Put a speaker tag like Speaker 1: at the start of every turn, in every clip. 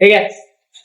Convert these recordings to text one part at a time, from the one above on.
Speaker 1: ठीक है।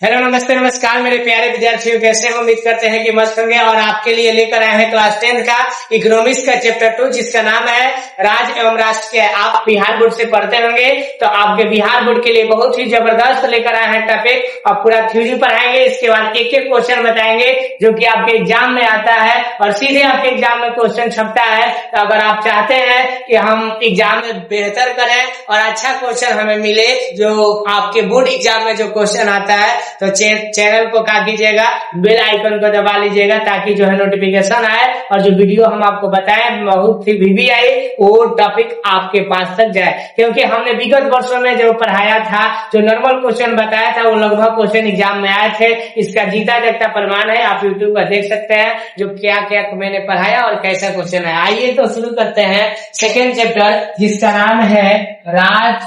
Speaker 1: हेलो नमस्ते नमस्कार मेरे प्यारे विद्यार्थियों, कैसे हैं? उम्मीद करते हैं कि मस्त होंगे। और आपके लिए लेकर आए हैं क्लास 10 का इकोनॉमिक्स का चैप्टर 2, जिसका नाम है राज्य एवं राष्ट्र के। आप बिहार बोर्ड से पढ़ते होंगे तो आपके बिहार बोर्ड के लिए बहुत ही जबरदस्त लेकर आए हैं टॉपिक। और पूरा थ्योरी पढ़ाएंगे, इसके बाद एक एक क्वेश्चन बताएंगे जो कि आपके एग्जाम में आता है और सीधे आपके एग्जाम में क्वेश्चन छपता है। तो अगर आप चाहते हैं कि हम एग्जाम में बेहतर करें और अच्छा क्वेश्चन हमें मिले, जो आपके बोर्ड एग्जाम में जो क्वेश्चन आता है, तो चैनल को क्या कीजिएगा, बेल आइकन को दबा लीजिएगा, ताकि जो है नोटिफिकेशन आए और जो वीडियो हम आपको बताएं बहुत ही भी आई वो टॉपिक आपके पास तक जाए। क्योंकि हमने विगत वर्षों में जो पढ़ाया था, जो नॉर्मल क्वेश्चन बताया था, वो लगभग क्वेश्चन एग्जाम में आए थे। इसका जीता जागता प्रमाण है, आप यूट्यूब पर देख सकते हैं जो क्या क्या मैंने पढ़ाया और कैसा क्वेश्चन है। आइए तो शुरू करते हैं सेकेंड चैप्टर, जिसका नाम है राज्य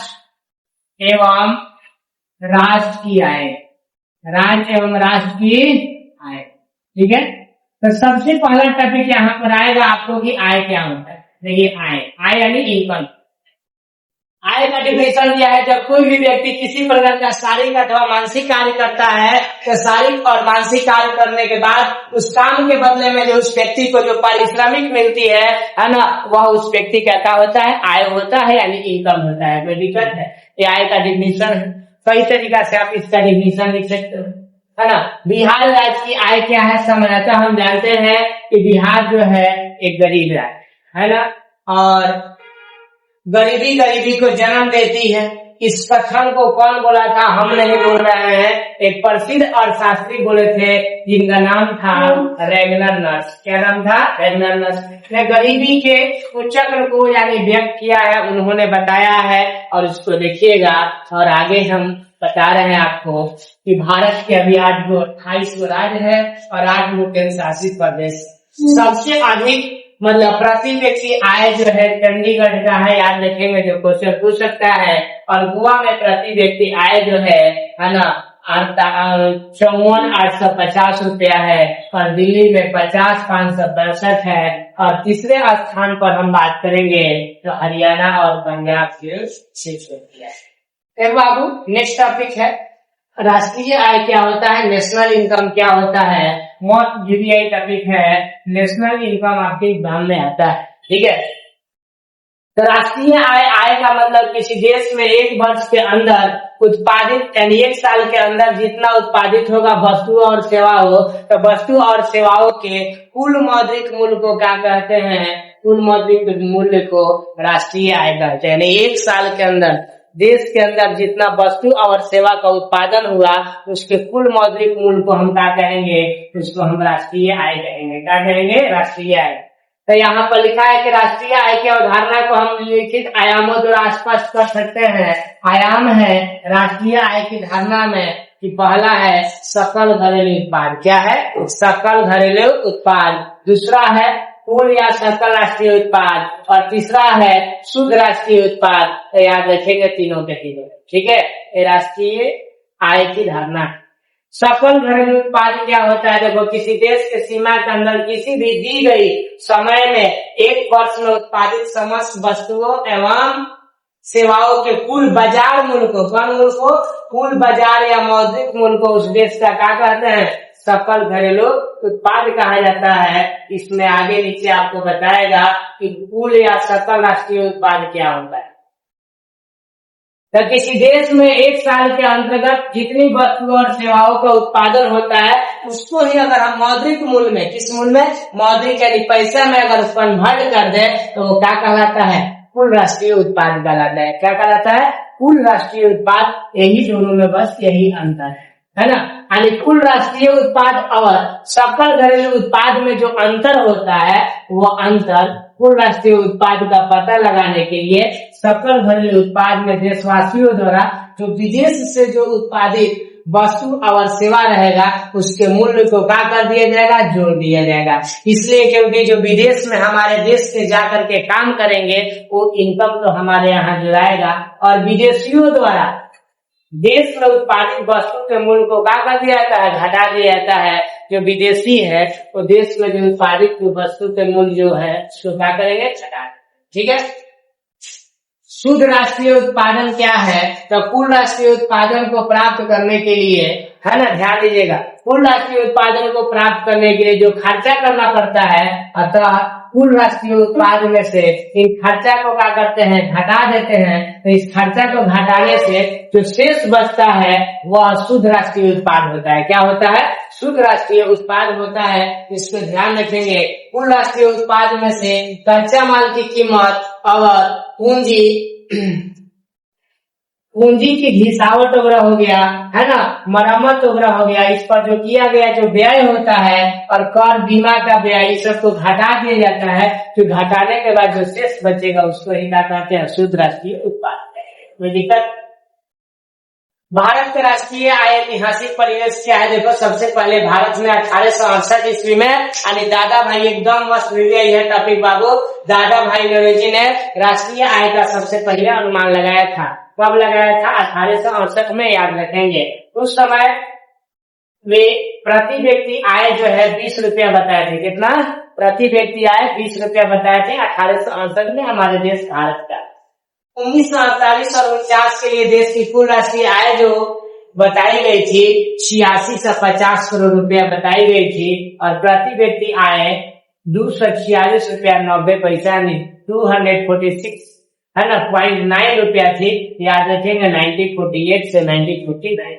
Speaker 1: एवं राष्ट्र की आय। राज्य एवं राष्ट्र की आय, ठीक है। तो सबसे पहला टॉपिक यहाँ पर आएगा आपको कि आय क्या होता है। देखिए आय यानी इनकम। आय का डिफिनेशन दिया है, जब कोई भी व्यक्ति किसी प्रकार का शारीरिक अथवा मानसिक कार्य करता है, तो शारीरिक और मानसिक कार्य करने के बाद उस काम के बदले में जो उस व्यक्ति को जो पारिश्रमिक मिलती है ना, वह उस व्यक्ति का क्या होता है, आय होता है, यानी इनकम होता है। कोई दिक्कत है? ये आय का डिफिनेशन है, कई तरीका से आप इसका डिफिनेशन लिख सकते हो, है ना। बिहार राज्य की आय क्या है? सामान्यतः हम जानते हैं कि बिहार जो है एक गरीब राज्य है ना, और गरीबी को जन्म देती है। इस कथन को कौन बोला था? हम नहीं बोल रहे हैं, एक प्रसिद्ध अर्थशास्त्री बोले थे, जिनका नाम था रेगनर नर्स। क्या नाम था? रेगनर नर्स ने गरीबी के चक्र को यानी व्यक्त किया है, उन्होंने बताया है। और इसको देखिएगा, और आगे हम बता रहे हैं आपको कि भारत के अभी 28 राज्य है और 8 केंद्र शासित प्रदेश। सबसे अधिक मतलब प्रति व्यक्ति आय जो है चंडीगढ़ का है, याद रखेंगे, जो क्वेश्चन पूछ सकता है। और गोवा में प्रति व्यक्ति आय जो है ना 54,850 रुपया है, और दिल्ली में 50,562 है। और तीसरे स्थान पर हम बात करेंगे तो हरियाणा और पंजाब के 6 रुपया है। बाबू नेक्स्ट टॉपिक है राष्ट्रीय आय क्या होता है, नेशनल इनकम क्या होता है। मोस्ट जीबीआई टॉपिक है, नेशनल इनकम आपके एग्जाम में आता है, ठीक है। तो राष्ट्रीय आय का मतलब किसी देश में एक वर्ष के अंदर उत्पादित यानी एक साल के अंदर जितना उत्पादित होगा वस्तु और सेवाओं, तो वस्तु और सेवाओं के कुल मौद्रिक मूल्य को क्या कहते हैं? कुल मौद्रिक मूल्य को राष्ट्रीय आय कहते हैं। यानी एक साल के अंदर देश के अंदर जितना वस्तु और सेवा का उत्पादन हुआ, उसके कुल मौद्रिक मूल्य को हम क्या कहेंगे? उसको हम राष्ट्रीय आय कहेंगे। क्या कहेंगे? राष्ट्रीय आय। तो यहाँ पर लिखा है कि राष्ट्रीय आय की अवधारणा को हम लिखित आयामों द्वारा स्पष्ट कर सकते हैं। आयाम है राष्ट्रीय आय की धारणा में कि पहला है सकल घरेलू उत्पाद। क्या है? सकल घरेलू उत्पाद। दूसरा है कुल या सकल राष्ट्रीय उत्पाद, और तीसरा है शुद्ध राष्ट्रीय उत्पाद। तो याद रखेंगे तीनों के तीनों, ठीक है। ये राष्ट्रीय आय की धारणा। सकल घरेलू उत्पाद क्या होता है? देखो, किसी देश के सीमा के अंदर किसी भी दी गई समय में एक वर्ष में उत्पादित समस्त वस्तुओं एवं सेवाओं के कुल बाजार मूल्य को, कौन मूल्य को? कुल बाजार या मौद्रिक मूल्य को उस देश का क्या कहते हैं? सकल घरेलू उत्पाद कहा जाता है। इसमें आगे नीचे आपको बताएगा कि कुल या सकल राष्ट्रीय उत्पाद क्या होता है। तो किसी देश में एक साल के अंतर्गत जितनी वस्तु और सेवाओं का उत्पादन होता है, उसको ही अगर हम मौद्रिक मूल्य में, किस मूल्य में? मौद्रिक यानी पैसा में अगर कन्वर्ट कर दे तो वो क्या कहलाता है? कुल राष्ट्रीय उत्पाद कहलाता है। क्या कहलाता है? कुल राष्ट्रीय उत्पाद। यही दोनों में बस यही अंतर है ना। यानी कुल राष्ट्रीय उत्पाद और सकल घरेलू उत्पाद में जो अंतर होता है, वो अंतर कुल राष्ट्रीय उत्पाद का पता लगाने के लिए सकल घरेलू उत्पाद में देशवासियों द्वारा जो विदेश से जो उत्पादित वस्तु और सेवा रहेगा, उसके मूल्य को क्या कर दिया जाएगा? जोड़ दिया जाएगा। इसलिए क्योंकि जो विदेश में हमारे देश से जाकर के काम करेंगे, वो इनकम तो हमारे यहाँ जुड़ाएगा, और विदेशियों द्वारा देश में उत्पादित वस्तु के मूल्य को क्या कर दिया जाता है? घटा दिया जाता है। जो विदेशी है वो देश में जो उत्पादित वस्तु के मूल्य जो है उसको क्या करेंगे? घटा। ठीक है। शुद्ध राष्ट्रीय उत्पादन क्या है? तो कुल राष्ट्रीय उत्पादन को प्राप्त करने के लिए, है ना, ध्यान दीजिएगा, कुल राष्ट्रीय उत्पादन को प्राप्त करने के लिए जो खर्चा करना पड़ता है, अतः कुल राष्ट्रीय उत्पादन में से इन खर्चा को क्या करते हैं? घटा देते हैं। तो इस खर्चा को घटाने से जो शेष बचता है वह शुद्ध राष्ट्रीय उत्पाद होता है। क्या होता है? शुद्ध राष्ट्रीय उत्पाद होता है। इसको ध्यान रखेंगे। कुल राष्ट्रीय उत्पाद में से कच्चा माल की कीमत और पूंजी की घिसावट वगैरह हो गया, है ना, मरम्मत वगैरह हो गया, इस पर जो किया गया जो व्यय होता है और कर बीमा का व्यय, इस सबको घटा दिया जाता है। तो घटाने के बाद जो शेष बचेगा उसको ही क्या कहते हैं? शुद्ध राष्ट्रीय उत्पाद। कोई दिक्कत? भारत का राष्ट्रीय आय ऐतिहासिक परिवेश क्या है? देखो, सबसे पहले भारत में 1868 ईस्वी में, यानी दादा भाई एकदम मस्त वीडियो यह टॉपिक बाबू, दादा भाई नौरोजी ने राष्ट्रीय आय का सबसे पहले अनुमान लगाया था। कब लगाया था? 1868 में, याद रखेंगे। उस समय वे प्रति व्यक्ति आय जो है 20 रुपया बताए थे। कितना? प्रति व्यक्ति आय 20 रुपया बताए थे 1868 में हमारे देश भारत का। 1948 और 49 के लिए देश की कुल राष्ट्रीय आय जो बताई गई थी 8650 करोड़ रुपया बताई गई थी, और प्रति व्यक्ति आय 246 रुपया 90 पैसा, 246, है ना, 0.9 रुपया थी। याद रखेंगे 1948 से 1949।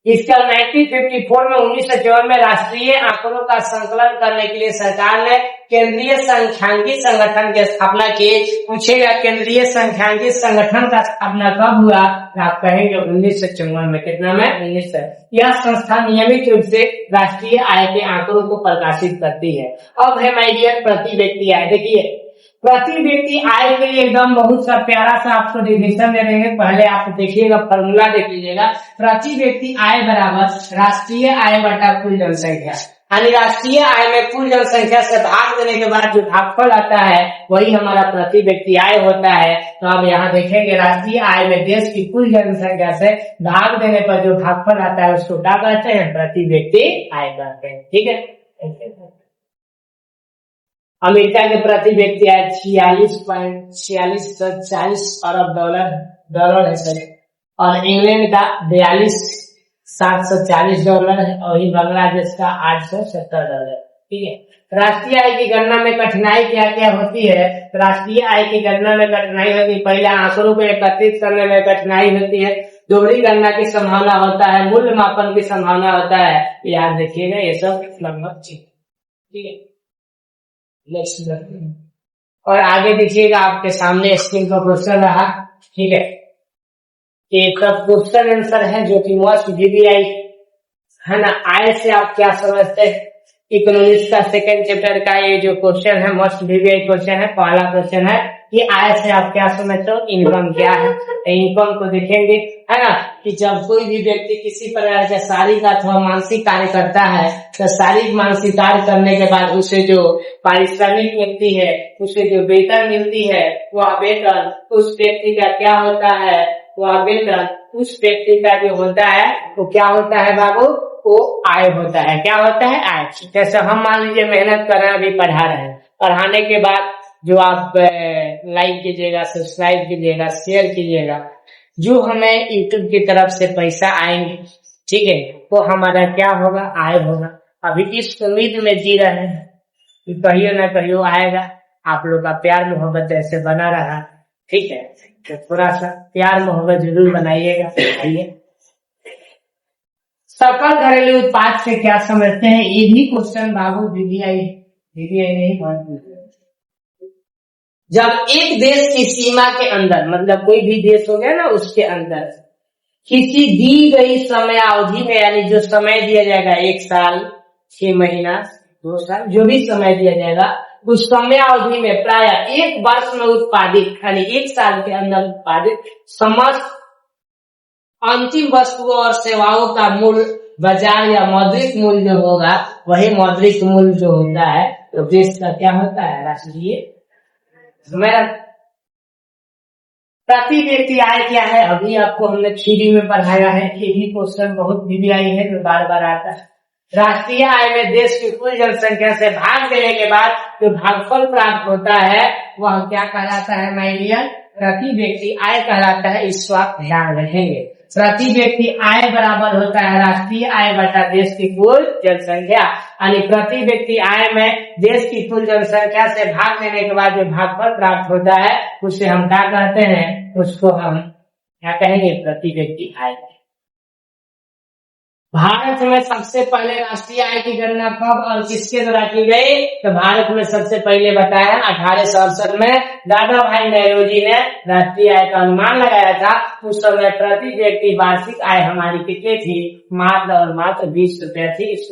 Speaker 1: इसका 1954 में 1954 में राष्ट्रीय आंकड़ों का संकलन करने के लिए सरकार ने केंद्रीय सांख्यिकी संगठन की स्थापना की। पूछेगा केंद्रीय सांख्यिकी संगठन का स्थापना कब हुआ? आप कहेंगे 1954 में। कितना में? 1900। यह संस्था नियमित रूप से राष्ट्रीय आय के आंकड़ों को प्रकाशित करती है। अब है माय डियर प्रति व्यक्ति आय। देखिए, प्रति व्यक्ति आय के लिए एकदम बहुत सा प्यारा सा आपको डिफिनेशन दे देंगे। पहले आप देखिएगा, फॉर्मूला देख लीजिएगा। प्रति व्यक्ति आय बराबर राष्ट्रीय आय बटा कुल जनसंख्या, यानी राष्ट्रीय आय में कुल जनसंख्या से भाग देने के बाद जो भागफल आता है वही हमारा प्रति व्यक्ति आय होता है। तो अब यहाँ देखेंगे, राष्ट्रीय आय में देश की कुल जनसंख्या से भाग देने पर जो भागफल आता है उसको क्या कहते हैं? प्रति व्यक्ति आय कहते हैं। ठीक है। अमेरिका के प्रति व्यक्ति आय 46.46 अरब डॉलर है सर, और इंग्लैंड का 42,740 डॉलर है, और बांग्लादेश का 870 डॉलर। ठीक है। राष्ट्रीय आय की गणना में कठिनाई क्या क्या होती है? राष्ट्रीय आय की गणना में कठिनाई होती है, पहले आंकड़ों को एकत्रित करने में कठिनाई होती है, दोहरी गणना की संभावना होता है, मूल्य मापन की संभावना होता है। याद रखिएगा ये सब लगभग ठीक है। और आगे देखिएगा, आपके सामने स्क्रीन पर क्वेश्चन रहा। ठीक है, ये सब क्वेश्चन आंसर है जो कि मस्ट VBI है ना। आय से आप क्या समझते हैं? इकोनॉमिक्स का सेकंड चैप्टर का ये जो क्वेश्चन है मस्ट VBI क्वेश्चन है। पहला क्वेश्चन है कि आय से आप क्या समझते हो? इनकम क्या है? इनकम को देखेंगे, है ना, कि जब कोई भी व्यक्ति किसी प्रकार का शारीरिक अथवा मानसिक कार्य करता है तो शारीरिक मानसिक कार्य करने के बाद उसे जो पारिश्रमिक मिलती है, उसे जो वेतन मिलती है, वह वेतन उस व्यक्ति का क्या होता है? वह वेतन उस व्यक्ति का जो होता है वो क्या होता है बाबू? वो आय होता है। क्या होता है? आय। जैसे हम मान लीजिए मेहनत कर रहे हैं, अभी पढ़ा रहे हैं, पढ़ाने के बाद जो आप लाइक कीजिएगा, सब्सक्राइब कीजिएगा, शेयर कीजिएगा, जो हमें यूट्यूब की तरफ से पैसा आएंगे, ठीक है, वो हमारा क्या होगा? आय होगा। अभी इस उम्मीद में जी रहे हैं कि कहियो ना कहियो आएगा। आप लोग का प्यार मोहब्बत ऐसे बना रहा, ठीक है, तो थोड़ा सा प्यार मोहब्बत जरूर बनाइएगा। आइए, सकल घरेलू उत्पाद से क्या समझते हैं? ये भी क्वेश्चन बाबू VBI नहीं मानते। जब एक देश की सीमा के अंदर, मतलब कोई भी देश हो गया ना, उसके अंदर किसी दी गई समय अवधि में, यानी जो समय दिया जाएगा 1 साल, 6 महीना, 2 साल, जो भी समय दिया जाएगा, उस समय अवधि में प्राय 1 वर्ष में उत्पादित, यानी 1 साल के अंदर उत्पादित समस्त अंतिम वस्तुओं और सेवाओं का मूल्य बाजार या मौद्रिक मूल्य जो होगा वही मौद्रिक मूल्य जो होता है तो देश का क्या होता है? राष्ट्रीय। प्रति व्यक्ति आय क्या है? अभी आपको हमने थ्योरी में पढ़ाया है। ये भी क्वेश्चन बहुत VBI है जो बार बार आता है। राष्ट्रीय आय में देश की कुल जनसंख्या से भाग देने के बाद जो भागफल प्राप्त होता है वह क्या कहलाता है माय डियर? प्रति व्यक्ति आय कहलाता है। इस बात ध्यान रखेंगे। प्रति व्यक्ति आय बराबर होता है राष्ट्रीय आय बटा देश की कुल जनसंख्या। यानी प्रति व्यक्ति आय में देश की कुल जनसंख्या से भाग देने के बाद जो भागफल प्राप्त होता है उसे हम क्या कहते हैं? उसको हम क्या कहेंगे? प्रति व्यक्ति आय। भारत में सबसे पहले राष्ट्रीय आय की गणना कब और किसके द्वारा की गई? तो भारत में सबसे पहले बताया 1867 में दादा भाई नेहरू ने राष्ट्रीय आय का अनुमान लगाया था। उस समय प्रति व्यक्ति वार्षिक आय हमारी कितनी थी? मात्र और मात्र 20 रुपया थी। इस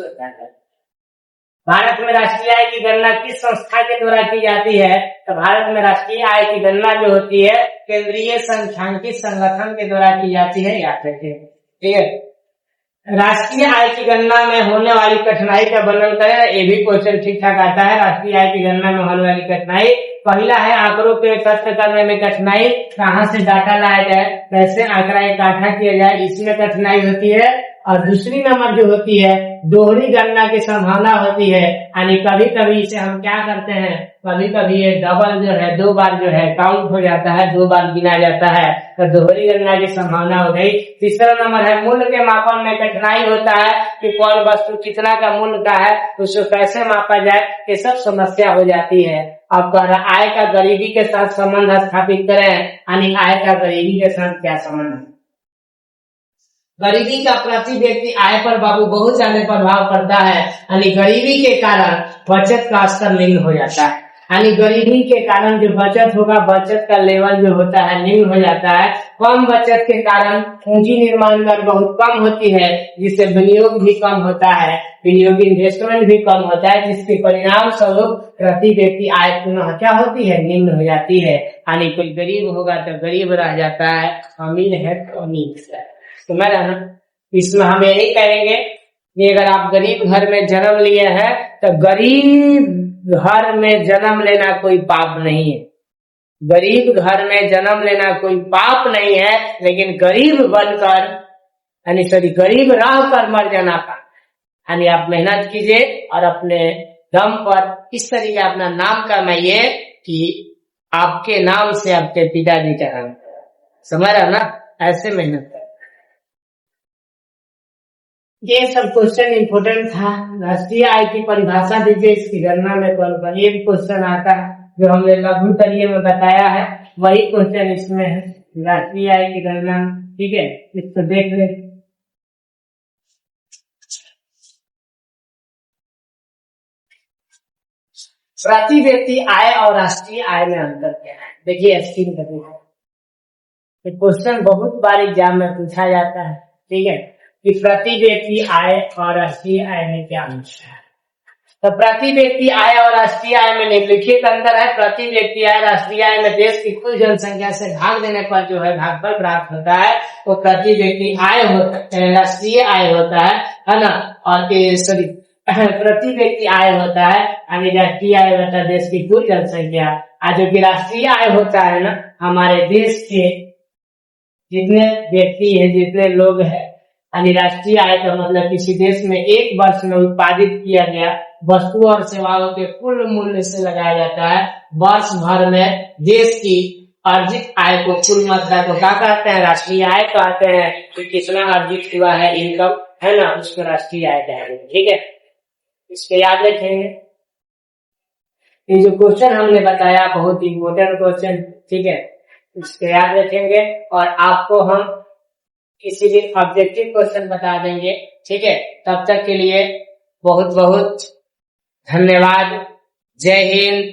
Speaker 1: भारत में राष्ट्रीय आय की गणना किस संस्था के द्वारा की जाती है? तो भारत में राष्ट्रीय आय की गणना जो होती है केंद्रीय सांख्यिकी संगठन के द्वारा की जाती है। याद रखिए, ठीक है। राष्ट्रीय आय की गणना में होने वाली कठिनाई का वर्णन करें। ये भी क्वेश्चन ठीक ठाक आता है। राष्ट्रीय आय की गणना में होने वाली कठिनाई, पहला है आंकड़ों को एकत्र करने में कठिनाई, कहाँ से डाटा लाया जाए, कैसे आंकड़ा इकट्ठा किया जाए, इसमें कठिनाई होती है। और दूसरी नंबर जो होती है दोहरी गणना की संभावना होती है। यानी कभी कभी इसे हम क्या करते हैं, कभी कभी ये डबल जो है 2 बार जो है काउंट हो जाता है, 2 बार गिना जाता है, तो दोहरी गणना की संभावना हो गई। तीसरा नंबर है मूल्य के मापन में कठिनाई होता है कि कौन वस्तु कितना का मूल्य का है, उसको कैसे मापा जाए, ये सब समस्या हो जाती है। अब आय का गरीबी के साथ संबंध स्थापित करें, यानी आय का गरीबी के साथ क्या संबंध है? गरीबी का प्रति व्यक्ति आय पर बाबू बहुत ज्यादा प्रभाव पड़ता है। यानी गरीबी के कारण बचत का स्तर निम्न हो जाता है। यानी गरीबी के कारण जो बचत होगा, बचत का लेवल जो होता है निम्न हो जाता है। कम बचत के कारण पूंजी निर्माण दर बहुत कम होती है, जिससे विनियोग भी कम होता है, विनियोग इन्वेस्टमेंट भी कम होता है, जिसके परिणाम स्वरूप प्रति व्यक्ति आय पुनः क्या होती है? निम्न हो जाती है। यानी कोई गरीब होगा तो गरीब रह जाता है, अमीर है तो अमीर है। समझ रहे ना? इसमें हम यही कहेंगे कि अगर आप गरीब घर में जन्म लिए हैं तो गरीब घर में जन्म लेना कोई पाप नहीं है। गरीब घर में जन्म लेना कोई पाप नहीं है, लेकिन गरीब बनकर यानी गरीब रह कर मर जाना पाप। यानी आप मेहनत कीजिए और अपने दम पर इस तरीके अपना नाम कमाइए कि आपके नाम से आपके पिताजी का नाम। समझ रहा ना? ऐसे मेहनत कर। ये सब क्वेश्चन इम्पोर्टेंट था। राष्ट्रीय आय की परिभाषा दीजिए, इसकी गणना में कौन कौन, ये भी क्वेश्चन आता है जो हमने लघु तरीके में बताया है, वही क्वेश्चन इसमें है। राष्ट्रीय आय की गणना, ठीक है, इसको देख ले। प्रति व्यक्ति आय और राष्ट्रीय आय में अंतर क्या है? देखिए स्क्रीन पर ये क्वेश्चन बहुत बार एग्जाम में पूछा जाता है, ठीक है, कि प्रति व्यक्ति आय और राष्ट्रीय आय में क्या अंतर है। तो प्रति व्यक्ति आय और राष्ट्रीय आय में निम्नलिखित अंतर है। प्रति व्यक्ति आय राष्ट्रीय आय में देश की कुल जनसंख्या से भाग देने पर जो है भागफल प्राप्त होता है वो प्रति व्यक्ति आय होता है, राष्ट्रीय आय होता है ना। और प्रति व्यक्ति आय होता है यानी राष्ट्रीय आय बटा देश की कुल जनसंख्या। आज जो कि राष्ट्रीय आय होता है ना, हमारे देश के जितने व्यक्ति है, जितने लोग हैं, यानी राष्ट्रीय आय का मतलब किसी देश में एक वर्ष में उत्पादित किया गया वस्तु और सेवाओं के कुल मूल्य से लगाया जाता है। वर्ष भर में देश की अर्जित आय को, कुल मात्रा को क्या कहते हैं? राष्ट्रीय आय कहते हैं। कि कितना अर्जित हुआ है, इनकम है ना, उसको राष्ट्रीय आय कहेंगे। ठीक है, इसको याद रखेंगे। ये जो क्वेश्चन हमने बताया बहुत इम्पोर्टेंट क्वेश्चन, ठीक है, इसको याद रखेंगे और आपको हम किसी भी ऑब्जेक्टिव क्वेश्चन बता देंगे। ठीक है, तब तक के लिए बहुत बहुत धन्यवाद। जय हिंद,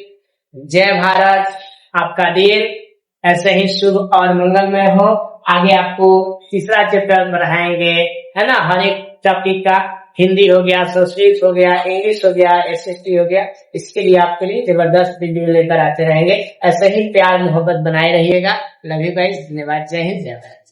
Speaker 1: जय भारत। आपका दिन ऐसे ही शुभ और मंगलमय हो। आगे आपको तीसरा चैप्टर बढ़ाएंगे, है ना, हर एक टॉपिक का। हिंदी हो गया, संस्कृत हो गया, इंग्लिश हो गया, एसएसटी हो गया। इसके लिए आपके लिए जबरदस्त वीडियो लेकर आते रहेंगे। ऐसे ही प्यार मोहब्बत बनाए रहिएगा। लव यू गाइस, धन्यवाद। जय हिंद, जय भारत।